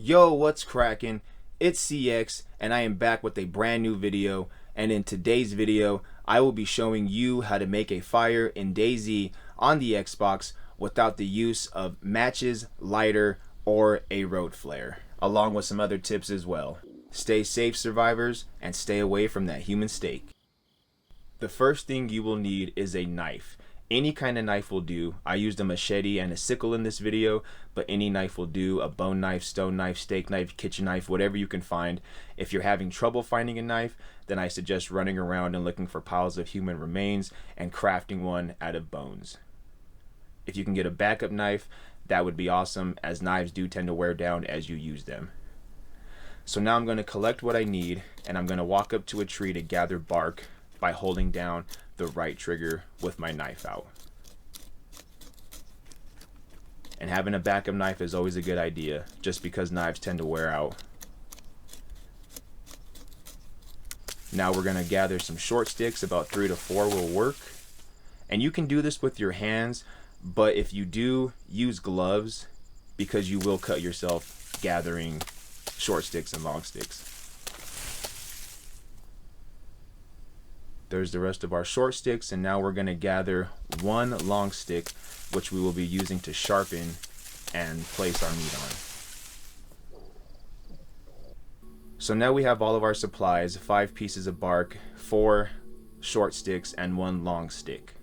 Yo, what's cracking? It's CX and I am back with a brand new video, and in today's video I will be showing you how to make a fire in DayZ on the Xbox without the use of matches, lighter, or a road flare, along with some other tips as well. Stay safe, survivors, and stay away from that human steak. The first thing you will need is a knife. Any kind of knife will do. I used a machete and a sickle in this video, but any knife will do. A bone knife, stone knife, steak knife, kitchen knife, whatever you can find. If you're having trouble finding a knife, then I suggest running around and looking for piles of human remains and crafting one out of bones. If you can get a backup knife, that would be awesome, as knives do tend to wear down as you use them. So now I'm going to collect what I need, and I'm going to walk up to a tree to gather bark by holding down the right trigger with my knife out. And having a backup knife is always a good idea, just because knives tend to wear out. Now we're going to gather some short sticks. About 3 to 4 will work. And you can do this with your hands, but if you do, use gloves, because you will cut yourself gathering short sticks and long sticks. There's the rest of our short sticks, and now we're going to gather one long stick, which we will be using to sharpen and place our meat on. So now we have all of our supplies: 5 pieces of bark, 4 short sticks, and 1 long stick.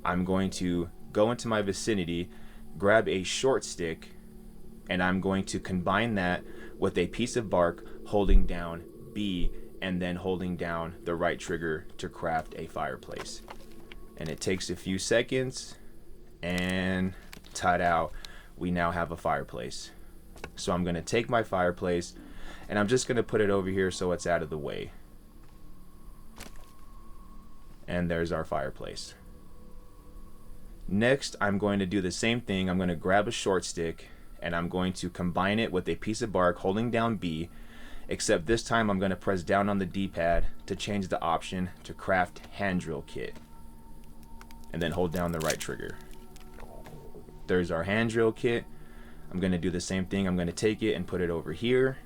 I'm going to go into my vicinity, grab a short stick, and I'm going to combine that with a piece of bark, holding down B, and then holding down the right trigger to craft a fireplace. And it takes a few seconds, and ta-da, we now have a fireplace. So I'm going to take my fireplace and I'm just going to put it over here so it's out of the way. And there's our fireplace. Next, I'm going to do the same thing. I'm going to grab a short stick and I'm going to combine it with a piece of bark, holding down B, except this time I'm going to press down on the D-pad to change the option to craft hand drill kit, and then hold down the right trigger. There's our hand drill kit. I'm going to do the same thing. I'm going to take it and put it over here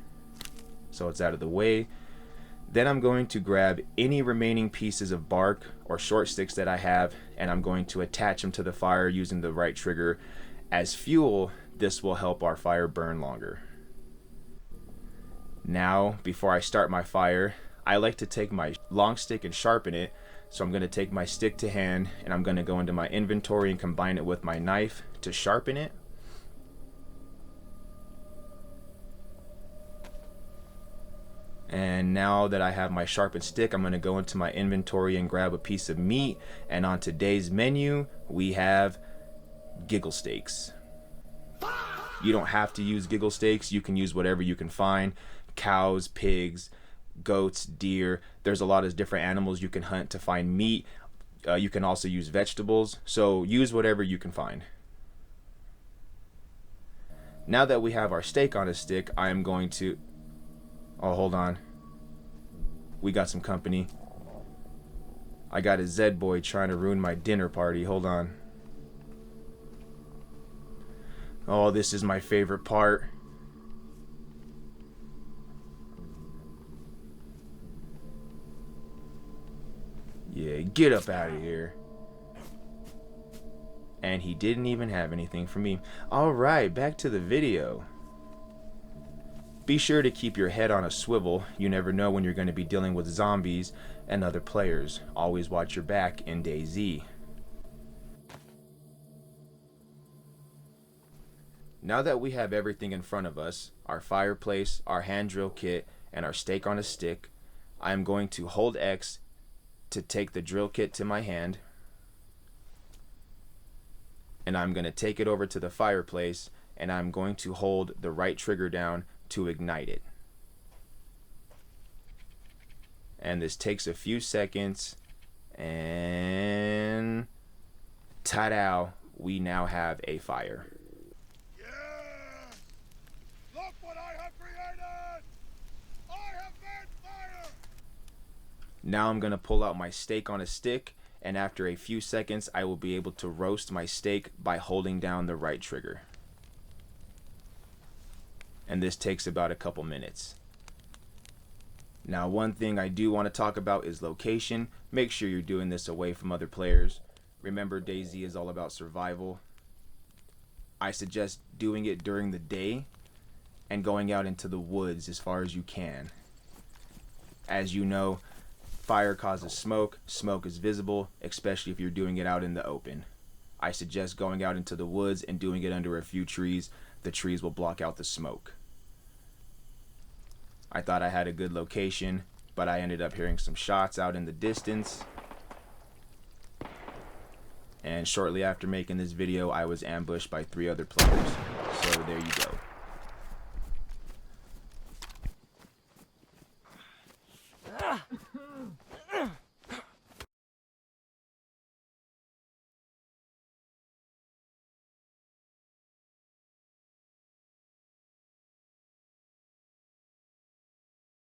so it's out of the way. Then I'm going to grab any remaining pieces of bark or short sticks that I have, and I'm going to attach them to the fire using the right trigger as fuel. This will help our fire burn longer. Now, before I start my fire, I like to take my long stick and sharpen it. So I'm going to take my stick to hand and I'm going to go into my inventory and combine it with my knife to sharpen it. And now that I have my sharpened stick, I'm going to go into my inventory and grab a piece of meat. And on today's menu, we have giggle steaks. You don't have to use giggle steaks. You can use whatever you can find. Cows, pigs, goats, deer. There's a lot of different animals you can hunt to find meat. You can also use vegetables. So use whatever you can find. Now that we have our steak on a stick, I am going to... Oh, hold on. We got some company. I got a Z boy trying to ruin my dinner party. Hold on. Oh, this is my favorite part. Yeah, get up out of here. And he didn't even have anything for me. Alright, back to the video. Be sure to keep your head on a swivel. You never know when you're going to be dealing with zombies and other players. Always watch your back in DayZ. Now that we have everything in front of us, our fireplace, our hand drill kit, and our steak on a stick, I am going to hold X to take the drill kit to my hand, and I'm going to take it over to the fireplace, and I'm going to hold the right trigger down to ignite it. And this takes a few seconds, and ta-da, we now have a fire. Yeah! Look what I have created! I have made fire! Now I'm going to pull out my steak on a stick, and after a few seconds I will be able to roast my steak by holding down the right trigger. and this takes about a couple minutes. Now, one thing I do want to talk about is location. Make sure you're doing this away from other players. Remember, DayZ is all about survival. I suggest doing it during the day and going out into the woods as far as you can. As you know, fire causes smoke. Smoke is visible, especially if you're doing it out in the open. I suggest going out into the woods and doing it under a few trees. The trees will block out the smoke. I thought I had a good location, but I ended up hearing some shots out in the distance. And shortly after making this video, I was ambushed by 3 other players. So there you go.